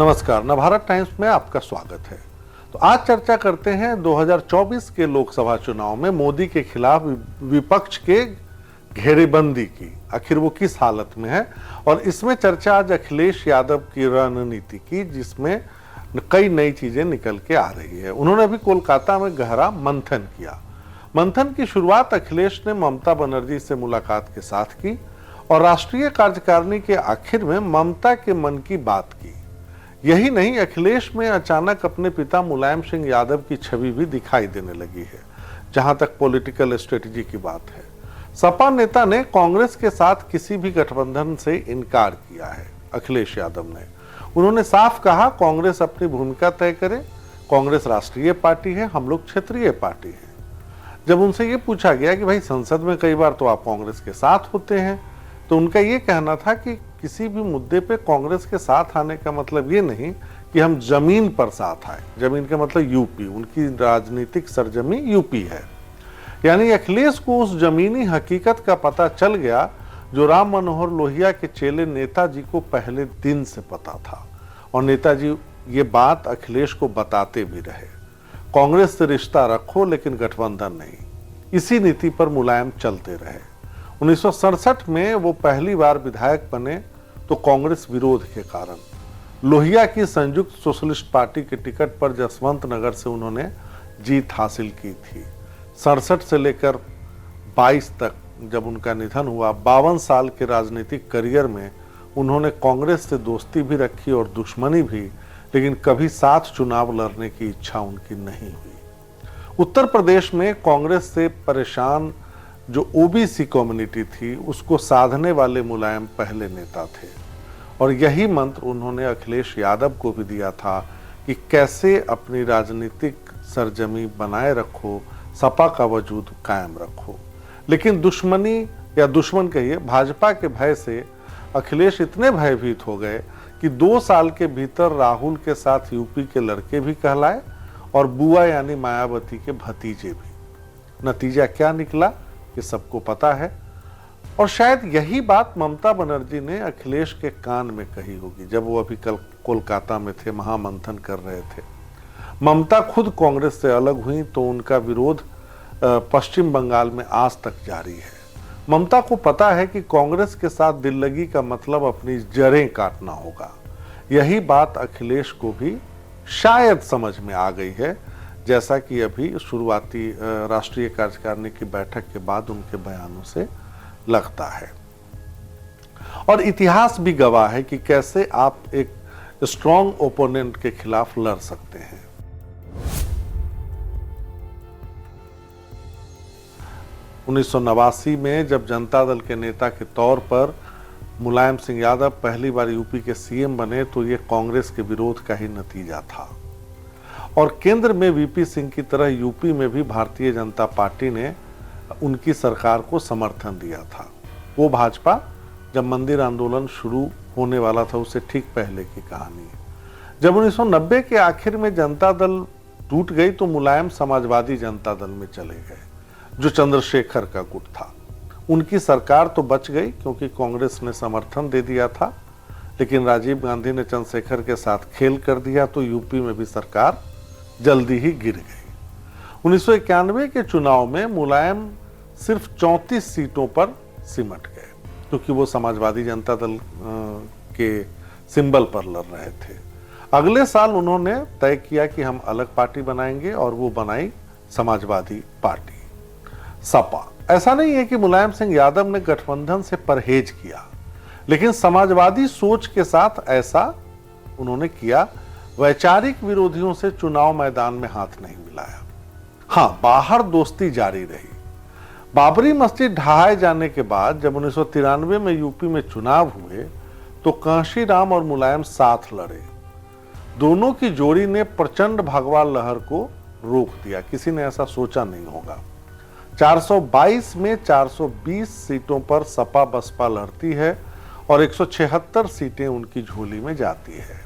नमस्कार, नवभारत टाइम्स में आपका स्वागत है। तो आज चर्चा करते हैं 2024 के लोकसभा चुनाव में मोदी के खिलाफ विपक्ष के घेरेबंदी की। आखिर वो किस हालत में है, और इसमें चर्चा आज अखिलेश यादव की रणनीति की, जिसमें कई नई चीजें निकल के आ रही है। उन्होंने अभी कोलकाता में गहरा मंथन किया। मंथन की शुरुआत अखिलेश ने ममता बनर्जी से मुलाकात के साथ की और राष्ट्रीय कार्यकारिणी के आखिर में ममता के मन की बात की। यही नहीं, अखिलेश में अचानक अपने पिता मुलायम सिंह यादव की छवि भी दिखाई देने लगी है। जहां तक पॉलिटिकल स्ट्रेटजी की बात है, सपा नेता ने कांग्रेस के साथ किसी भी गठबंधन से इनकार किया है। अखिलेश यादव ने उन्होंने साफ कहा, कांग्रेस अपनी भूमिका तय करे, कांग्रेस राष्ट्रीय पार्टी है, हम लोग क्षेत्रीय पार्टी है। जब उनसे ये पूछा गया कि भाई संसद में कई बार तो आप कांग्रेस के साथ होते हैं, तो उनका ये कहना था कि किसी भी मुद्दे पे कांग्रेस के साथ आने का मतलब ये नहीं कि हम जमीन पर साथ आए। जमीन का मतलब यूपी, उनकी राजनीतिक सरजमी यूपी है। यानी अखिलेश को उस जमीनी हकीकत का पता चल गया जो राम मनोहर लोहिया के चेले नेताजी को पहले दिन से पता था, और नेताजी ये बात अखिलेश को बताते भी रहे। कांग्रेस से रिश्ता रखो लेकिन गठबंधन नहीं। इसी नीति पर मुलायम चलते रहे। 1967 में वो पहली बार विधायक बने तो कांग्रेस विरोध के कारण। लोहिया की संयुक्त सोशलिस्ट पार्टी के टिकट पर जसवंत नगर से उन्होंने जीत हासिल की थी। 67 से लेकर 22 तक जब उनका निधन हुआ, 52 साल के राजनीतिक करियर में उन्होंने कांग्रेस से दोस्ती भी रखी और दुश्मनी भी, लेकिन कभी साथ चुनाव लड़ने की इच्छा उनकी नहीं हुई। उत्तर प्रदेश में कांग्रेस से परेशान जो ओबीसी कम्युनिटी थी, उसको साधने वाले मुलायम पहले नेता थे, और यही मंत्र उन्होंने अखिलेश यादव को भी दिया था कि कैसे अपनी राजनीतिक सरजमी बनाए रखो, सपा का वजूद कायम रखो। लेकिन दुश्मनी या दुश्मन कहिए, भाजपा के भय से अखिलेश इतने भयभीत हो गए कि 2 साल के भीतर राहुल के साथ यूपी के लड़के भी कहलाए और बुआ यानी मायावती के भतीजे भी। नतीजा क्या निकला ये सबको पता है, और शायद यही बात ममता बनर्जी ने अखिलेश के कान में कही होगी जब वो अभी कल कोलकाता में थे, महामंथन कर रहे थे। ममता खुद कांग्रेस से अलग हुई तो उनका विरोध पश्चिम बंगाल में आज तक जारी है। ममता को पता है कि कांग्रेस के साथ दिल लगी का मतलब अपनी जड़ें काटना होगा। यही बात अखिलेश को भी शायद समझ में आ गई है, जैसा कि अभी शुरुआती राष्ट्रीय कार्यकारिणी की बैठक के बाद उनके बयानों से लगता है। और इतिहास भी गवाह है कि कैसे आप एक स्ट्रॉन्ग ओपोनेंट के खिलाफ लड़ सकते हैं। उन्नीस में जब जनता दल के नेता के तौर पर मुलायम सिंह यादव पहली बार यूपी के सीएम बने तो ये कांग्रेस के विरोध का ही नतीजा था, और केंद्र में वीपी सिंह की तरह यूपी में भी भारतीय जनता पार्टी ने उनकी सरकार को समर्थन दिया था। वो भाजपा जब मंदिर आंदोलन शुरू होने वाला था उससे ठीक पहले की कहानी है। जब 1990 के आखिर में जनता दल टूट गई तो मुलायम समाजवादी जनता दल में चले गए, जो चंद्रशेखर का गुट था। उनकी सरकार तो बच गई क्योंकि कांग्रेस ने समर्थन दे दिया था, लेकिन राजीव गांधी ने चंद्रशेखर के साथ खेल कर दिया तो यूपी में भी सरकार जल्दी ही गिर गई। 1991 के चुनाव में मुलायम सिर्फ 34 सीटों पर सिमट गए क्योंकि वो समाजवादी जनता दल के सिंबल पर लड़ रहे थे। अगले साल उन्होंने तय किया कि हम अलग पार्टी बनाएंगे, और वो बनाई समाजवादी पार्टी, सपा। ऐसा नहीं है कि मुलायम सिंह यादव ने गठबंधन से परहेज किया, लेकिन समाजवादी सोच के साथ ऐसा उन्होंने किया। वैचारिक विरोधियों से चुनाव मैदान में हाथ नहीं मिलाया। हाँ, बाहर दोस्ती जारी रही। बाबरी मस्जिद ढहाए जाने के बाद जब 1993 में यूपी में चुनाव हुए तो कांशीराम और मुलायम साथ लड़े। दोनों की जोड़ी ने प्रचंड भगवा लहर को रोक दिया। किसी ने ऐसा सोचा नहीं होगा। 422 में 420 सीटों पर सपा बसपा लड़ती है और 176 सीटें उनकी झोली में जाती है।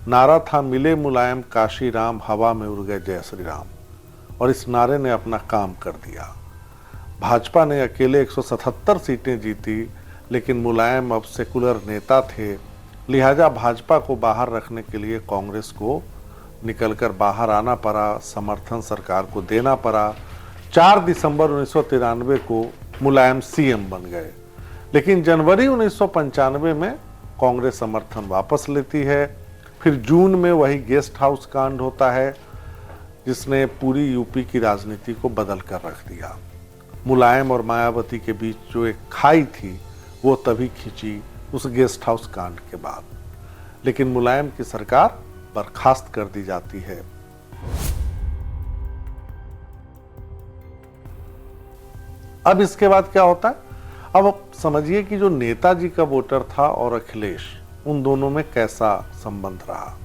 नारा था, मिले मुलायम काशीराम, हवा में उड़ गए जय श्री राम, और इस नारे ने अपना काम कर दिया। भाजपा ने अकेले 177 सीटें जीती, लेकिन मुलायम अब सेकुलर नेता थे लिहाजा भाजपा को बाहर रखने के लिए कांग्रेस को निकलकर बाहर आना पड़ा, समर्थन सरकार को देना पड़ा। 4 दिसंबर 1993 को मुलायम सीएम बन गए, लेकिन जनवरी 1995 में कांग्रेस समर्थन वापस लेती है। फिर जून में वही गेस्ट हाउस कांड होता है जिसने पूरी यूपी की राजनीति को बदल कर रख दिया। मुलायम और मायावती के बीच जो एक खाई थी वो तभी खींची उस गेस्ट हाउस कांड के बाद, लेकिन मुलायम की सरकार बर्खास्त कर दी जाती है। अब इसके बाद क्या होता है? अब समझिए कि जो नेताजी का वोटर था और अखिलेश, उन दोनों में कैसा संबंध रहा।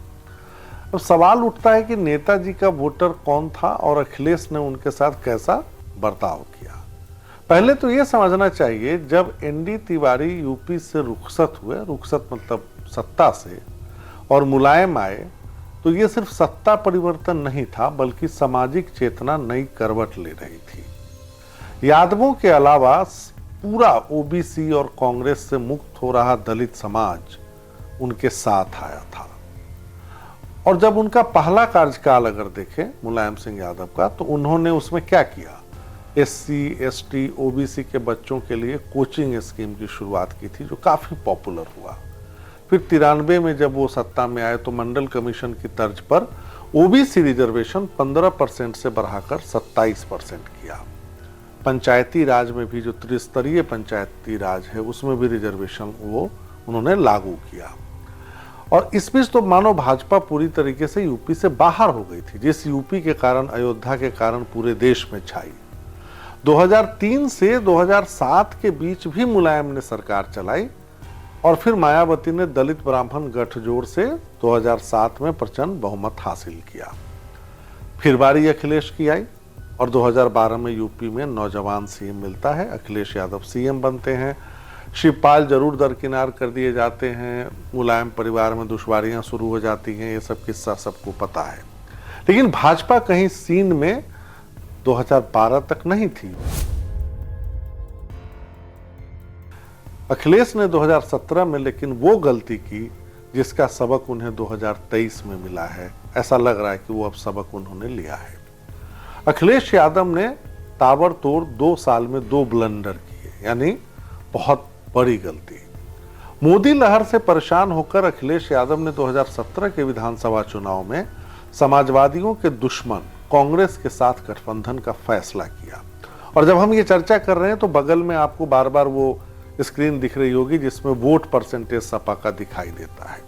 अब सवाल उठता है कि नेताजी का वोटर कौन था और अखिलेश ने उनके साथ कैसा बर्ताव किया। पहले तो यह समझना चाहिए, जब एनडी तिवारी यूपी से रुखसत हुए, रुखसत मतलब सत्ता से, और मुलायम आए, तो ये सिर्फ सत्ता परिवर्तन नहीं था बल्कि सामाजिक चेतना नई करवट ले रही थी। यादवों के अलावा पूरा ओबीसी और कांग्रेस से मुक्त हो रहा दलित समाज उनके साथ आया था। और जब उनका पहला कार्यकाल अगर देखें मुलायम सिंह यादव का, तो उन्होंने उसमें क्या किया? एससी, एसटी, ओबीसी के बच्चों के लिए कोचिंग स्कीम की शुरुआत की थी जो काफी पॉपुलर हुआ। फिर 93 में जब वो सत्ता में आए तो मंडल कमीशन की तर्ज पर ओबीसी रिजर्वेशन 15% से बढ़ाकर 27% किया। पंचायती राज में भी, जो त्रिस्तरीय पंचायती राज है, उसमें भी रिजर्वेशन वो उन्होंने लागू किया। और इस बीच तो मानो भाजपा पूरी तरीके से यूपी से बाहर हो गई थी, जिस यूपी के कारण, अयोध्या के कारण पूरे देश में छाई। 2003 से 2007 के बीच भी मुलायम ने सरकार चलाई और फिर मायावती ने दलित ब्राह्मण गठजोड़ से 2007 में प्रचंड बहुमत हासिल किया। फिर बारी अखिलेश की आई और 2012 में यूपी में नौजवान सीएम मिलता है, अखिलेश यादव सीएम बनते हैं। शिवपाल जरूर दरकिनार कर दिए जाते हैं, मुलायम परिवार में दुश्वारियां शुरू हो जाती हैं, ये सब किस्सा सबको पता है। लेकिन भाजपा कहीं सीन में 2012 तक नहीं थी। अखिलेश ने 2017 में लेकिन वो गलती की जिसका सबक उन्हें 2023 में मिला है। ऐसा लग रहा है कि वो अब सबक उन्होंने लिया है। अखिलेश यादव ने ताबड़तोड़ 2 साल में 2 ब्लंडर किए, यानी बहुत बड़ी गलती। मोदी लहर से परेशान होकर अखिलेश यादव ने 2017 के विधानसभा चुनाव में समाजवादियों के दुश्मन कांग्रेस के साथ गठबंधन का फैसला किया। और जब हम ये चर्चा कर रहे हैं तो बगल में आपको बार बार वो स्क्रीन दिख रही होगी जिसमें वोट परसेंटेज सपा का दिखाई देता है।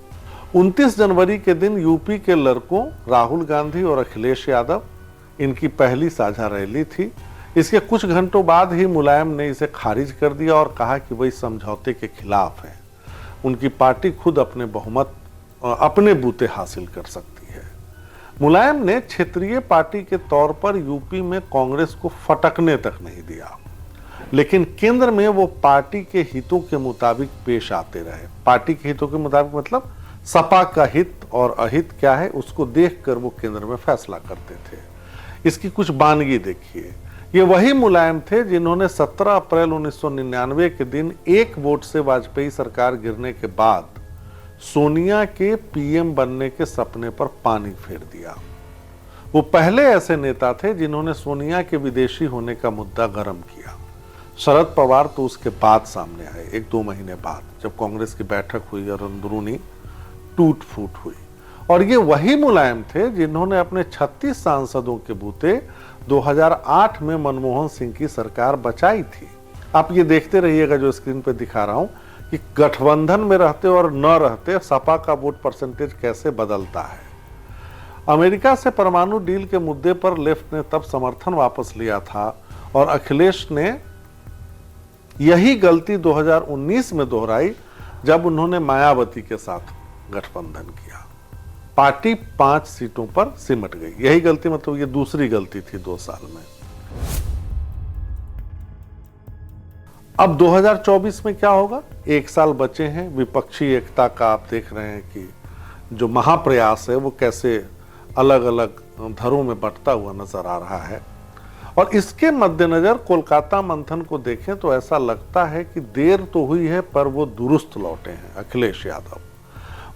29 जनवरी के दिन यूपी के लड़कों राहुल गांधी और अखिलेश यादव, इनकी पहली साझा रैली थी। इसके कुछ घंटों बाद ही मुलायम ने इसे खारिज कर दिया और कहा कि वही समझौते के खिलाफ है, उनकी पार्टी खुद अपने बहुमत, अपने बूते हासिल कर सकती है। मुलायम ने क्षेत्रीय पार्टी के तौर पर यूपी में कांग्रेस को फटकने तक नहीं दिया, लेकिन केंद्र में वो पार्टी के हितों के मुताबिक पेश आते रहे। पार्टी के हितों के मुताबिक मतलब सपा का हित और अहित क्या है उसको देखकर वो केंद्र में फैसला करते थे। इसकी कुछ बानगी देखिए। ये वही मुलायम थे जिन्होंने 17 अप्रैल 1999 के दिन 1 वोट से वाजपेयी सरकार गिरने के बाद सोनिया के पीएम बनने के सपने पर पानी फेर दिया। वो पहले ऐसे नेता थे जिन्होंने सोनिया के विदेशी होने का मुद्दा गर्म किया। शरद पवार तो उसके बाद सामने आए, 1-2 महीने बाद, जब कांग्रेस की बैठक हुई और अंदरूनी टूट फूट हुई। और ये वही मुलायम थे जिन्होंने अपने 36 सांसदों के बूते 2008 में मनमोहन सिंह की सरकार बचाई थी। आप ये देखते रहिएगा जो स्क्रीन पे दिखा रहा हूं कि गठबंधन में रहते और न रहते सपा का वोट परसेंटेज कैसे बदलता है। अमेरिका से परमाणु डील के मुद्दे पर लेफ्ट ने तब समर्थन वापस लिया था और अखिलेश ने यही गलती 2019 में दोहराई जब उन्होंने मायावती के साथ गठबंधन किया। पार्टी 5 सीटों पर सिमट गई। यही गलती मतलब ये दूसरी गलती थी 2 साल में। अब 2024 में क्या होगा? 1 साल बचे हैं। विपक्षी एकता का आप देख रहे हैं कि जो महाप्रयास है वो कैसे अलग अलग धरों में बंटता हुआ नजर आ रहा है। और इसके मद्देनजर कोलकाता मंथन को देखें तो ऐसा लगता है कि देर तो हुई है पर वो दुरुस्त लौटे हैं अखिलेश यादव।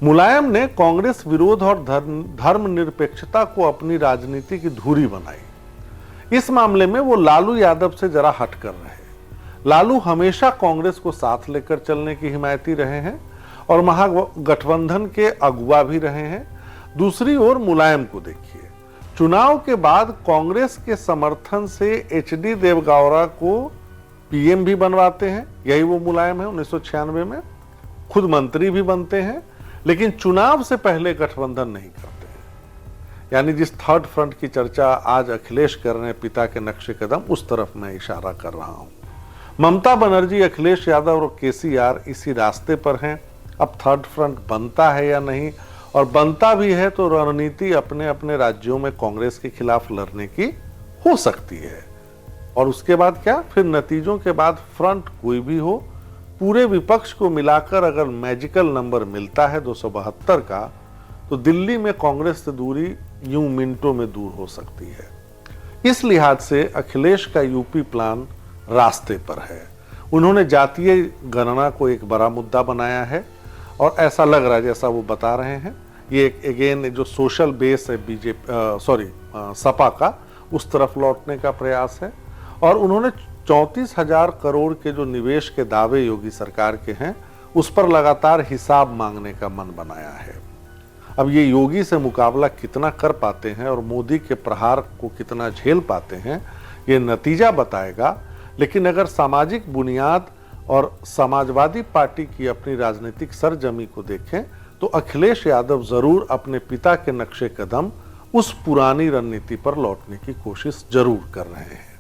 मुलायम ने कांग्रेस विरोध और धर्मनिरपेक्षता को अपनी राजनीति की धुरी बनाई। इस मामले में वो लालू यादव से जरा हट कर रहे। लालू हमेशा कांग्रेस को साथ लेकर चलने की हिमायती रहे हैं और महागठबंधन के अगुवा भी रहे हैं। दूसरी ओर मुलायम को देखिए, चुनाव के बाद कांग्रेस के समर्थन से एचडी देवगौड़ा को पीएम भी बनवाते हैं। यही वो मुलायम है। 1996 में खुद मंत्री भी बनते हैं, लेकिन चुनाव से पहले गठबंधन नहीं करते हैं। यानी जिस थर्ड फ्रंट की चर्चा आज अखिलेश कर रहे हैं, पिता के नक्शे कदम, उस तरफ मैं इशारा कर रहा हूं। ममता बनर्जी, अखिलेश यादव और केसीआर इसी रास्ते पर हैं। अब थर्ड फ्रंट बनता है या नहीं, और बनता भी है तो रणनीति अपने अपने राज्यों में कांग्रेस के खिलाफ लड़ने की हो सकती है। और उसके बाद क्या, फिर नतीजों के बाद फ्रंट कोई भी हो, पूरे विपक्ष को मिलाकर अगर मैजिकल नंबर मिलता है 272 का, तो दिल्ली में कांग्रेस से दूरी यूं मिनटों में दूर हो सकती है। इस लिहाज से अखिलेश का यूपी प्लान रास्ते पर है। उन्होंने जातीय गणना को एक बड़ा मुद्दा बनाया है और ऐसा लग रहा है, जैसा वो बता रहे हैं, ये अगेन जो सोशल बेस है सपा का, उस तरफ लौटने का प्रयास है। और उन्होंने 34,000 करोड़ के जो निवेश के दावे योगी सरकार के हैं, उस पर लगातार हिसाब मांगने का मन बनाया है। अब ये योगी से मुकाबला कितना कर पाते हैं और मोदी के प्रहार को कितना झेल पाते हैं, ये नतीजा बताएगा। लेकिन अगर सामाजिक बुनियाद और समाजवादी पार्टी की अपनी राजनीतिक सरजमी को देखें, तो अखिलेश यादव जरूर अपने पिता के नक्शे कदम, उस पुरानी रणनीति पर लौटने की कोशिश जरूर कर रहे हैं।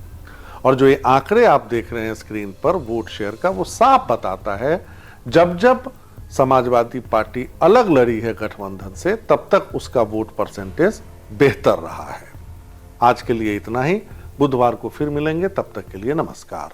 और जो ये आंकड़े आप देख रहे हैं स्क्रीन पर वोट शेयर का, वो साफ बताता है जब जब समाजवादी पार्टी अलग लड़ी है गठबंधन से, तब तक उसका वोट परसेंटेज बेहतर रहा है। आज के लिए इतना ही। बुधवार को फिर मिलेंगे, तब तक के लिए नमस्कार।